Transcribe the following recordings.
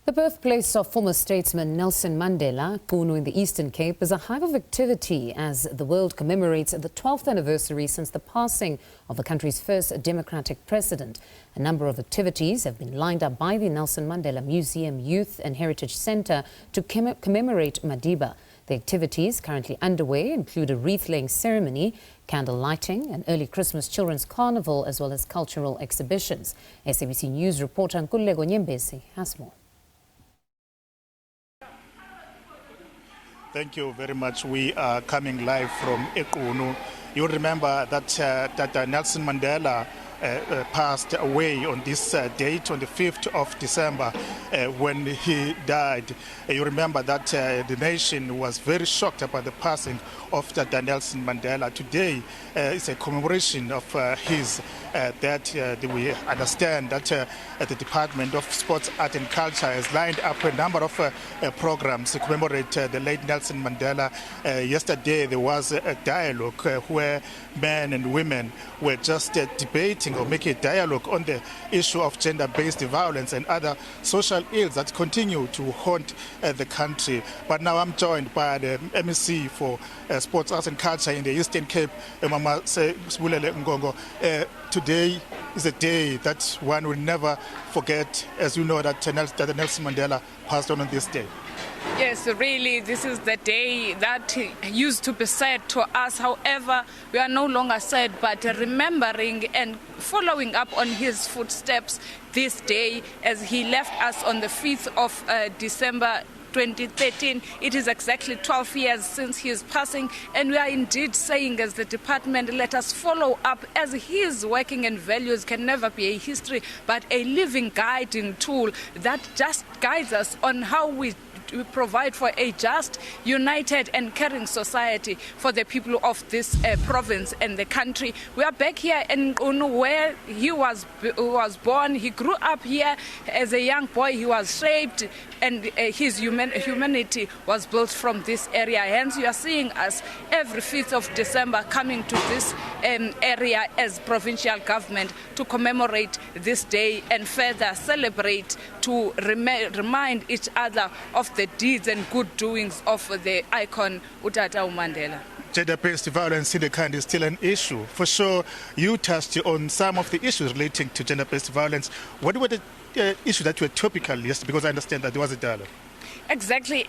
The birthplace of former statesman Nelson Mandela, Qunu in the Eastern Cape, is a hive of activity as the world commemorates the 12th anniversary since the passing of the country's first democratic president. A number of activities have been lined up by the Nelson Mandela Museum Youth and Heritage Centre to commemorate Madiba. The activities currently underway include a wreath-laying ceremony, candle lighting, an early Christmas children's carnival, as well as cultural exhibitions. SABC News reporter Nkululeko Nyembezi has more. Thank you very much. We are coming live from Qunu. You remember that Nelson Mandela passed away on this date, on the 5th of December, when he died. You remember that the nation was very shocked about the passing of Nelson Mandela. Today is a commemoration of his that we understand that the Department of Sports, Art and Culture has lined up a number of programs to commemorate the late Nelson Mandela. Yesterday there was a dialogue where men and women were just debating or making a dialogue on the issue of gender-based violence and other social ills that continue to haunt the country. But now I'm joined by the MEC for Sports, Arts and Culture in the Eastern Cape, Mama Sibulele Ngongo. Today is a day that one will never forget, as you know that Nelson Mandela passed on this day. Yes, really, this is the day that used to be said to us. However, we are no longer sad, but remembering and following up on his footsteps this day as he left us on the 5th of December 2013. It is exactly 12 years since his passing, and we are indeed saying as the department, let us follow up, as his working and values can never be a history but a living guiding tool that just guides us on how we provide for a just, united and caring society for the people of this province and the country. We are back here in Qunu, where he was born. He grew up here as a young boy. He was shaped, and his humanity was built from this area. Hence, you are seeing us every 5th of December coming to this area as provincial government to commemorate this day and further celebrate, to remind each other of the deeds and good doings of the icon Utata Mandela. Gender-based violence in the country is still an issue. For sure, you touched on some of the issues relating to gender-based violence. What were the issues that were topical yesterday? Because I understand that there was a dialogue. Exactly.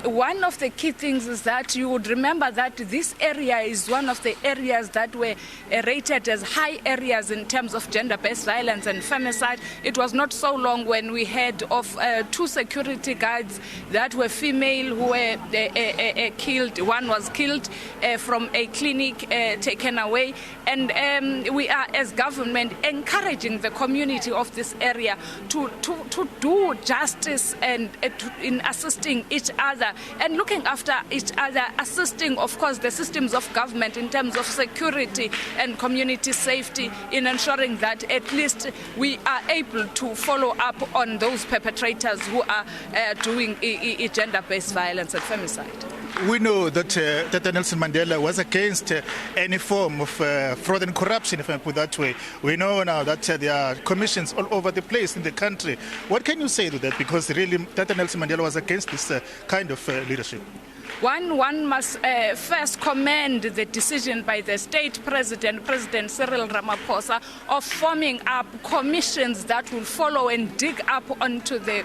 One of the key things is that you would remember that this area is one of the areas that were rated as high areas in terms of gender-based violence and femicide. It was not so long when we heard of 2 security guards that were female who were killed. One was killed from a clinic, taken away. And we are, as government, encouraging the community of this area to do justice and in assisting each other and looking after each other, assisting, of course, the systems of government in terms of security and community safety, in ensuring that at least we are able to follow up on those perpetrators who are doing gender-based violence and femicide. We know that Nelson Mandela was against any form of fraud and corruption, if I put it that way. We know now that there are commissions all over the place in the country. What can you say to that? Because really, that Nelson Mandela was against this kind of leadership. One must first commend the decision by the state president, President Cyril Ramaphosa, of forming up commissions that will follow and dig up onto the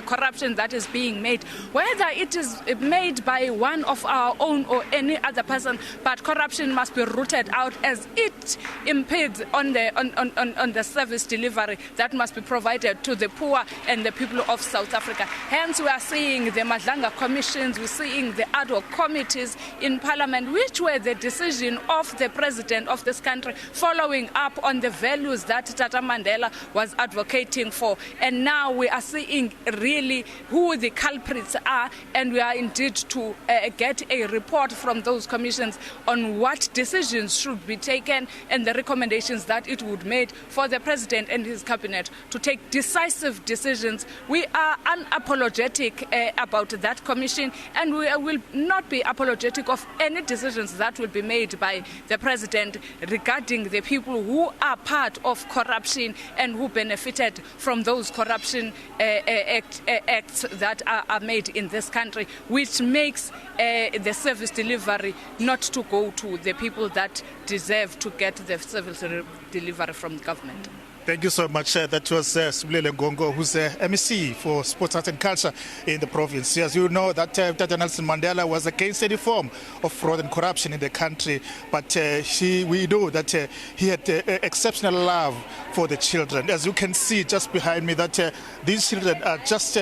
corruption that is being made, whether it is made by one of our own or any other person. But corruption must be rooted out as it impedes on the service delivery that must be provided to the poor and the people of South Africa. Hence, we are seeing the Madlanga commissions, we see the ad hoc committees in Parliament, which were the decision of the President of this country, following up on the values that Tata Mandela was advocating for. And now we are seeing really who the culprits are, and we are indeed to get a report from those commissions on what decisions should be taken and the recommendations that it would make for the President and his cabinet to take decisive decisions. We are unapologetic about that commission, and we will not be apologetic of any decisions that will be made by the president regarding the people who are part of corruption and who benefited from those corruption acts that are made in this country, which makes the service delivery not to go to the people that deserve to get the service delivery from the government. Thank you so much. That was Nkululeko Nyembezi, who's MEC for Sports, Arts and Culture in the province. As you know, that Nelson Mandela was against any form of fraud and corruption in the country, but we know that he had exceptional love for the children. As you can see just behind me, that these children are just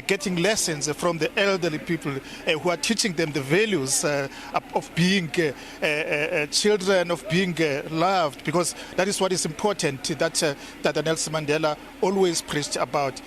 getting lessons from the elderly people who are teaching them the values of being children, of being loved, because that is what is important, that Nelson Mandela always preached about.